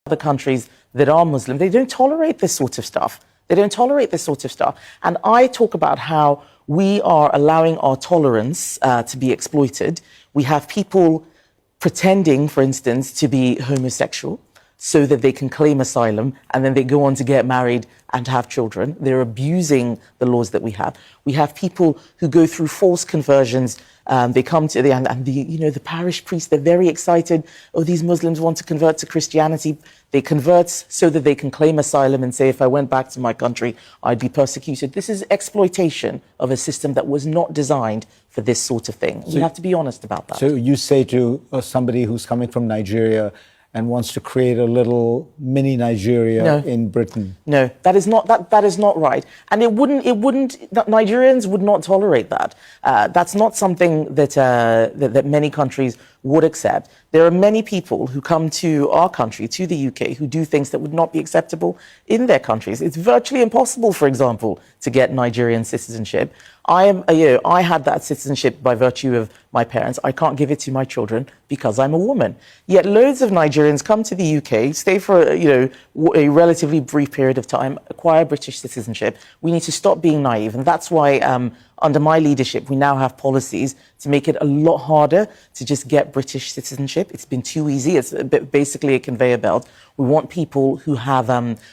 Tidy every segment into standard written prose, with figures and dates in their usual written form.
other countries that are Muslim, they don't tolerate this sort of stuff. They don't tolerate this sort of stuff. And I talk about how we are allowing our tolerance to be exploited. We have people pretending, for instance, to be homosexual so that they can claim asylum, and then they go on to get married and have children. They're abusing the laws that we have. We have people who go through false conversions. They come to the parish priest, they're very excited. Oh, these Muslims want to convert to Christianity. They convert so that they can claim asylum and say, if I went back to my country, I'd be persecuted. This is exploitation of a system that was not designed for this sort of thing. We have to be honest about that. So you say to somebody who's coming from Nigeria and wants to create a little mini Nigeria in Britain. No, that is not right. And Nigerians would not tolerate that. That's not something that many countries would accept. There are many people who come to our country, to the UK, who do things that would not be acceptable in their countries. It's virtually impossible, for example, to get Nigerian citizenship. I had that citizenship by virtue of my parents. I can't give it to my children because I'm a woman. Yet loads of Nigerians come to the UK, stay for a relatively brief period of time, acquire British citizenship. We need to stop being naive, and that's why under my leadership, we now have policies to make it a lot harder to just get British citizenship. It's been too easy. It's basically a conveyor belt. We want people who have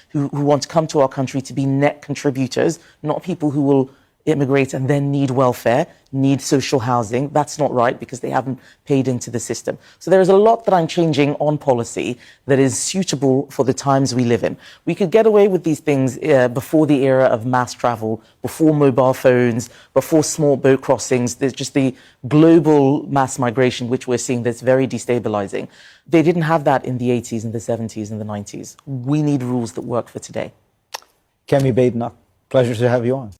who want to come to our country to be net contributors, not people who will immigrate and then need welfare, need social housing. That's not right because they haven't paid into the system. So there is a lot that I'm changing on policy that is suitable for the times we live in. We could get away with these things before the era of mass travel, before mobile phones, before small boat crossings. There's just the global mass migration, which we're seeing, that's very destabilizing. They didn't have that in the 80s and the 70s and the 90s. We need rules that work for today. Kemi Badenoch, pleasure to have you on.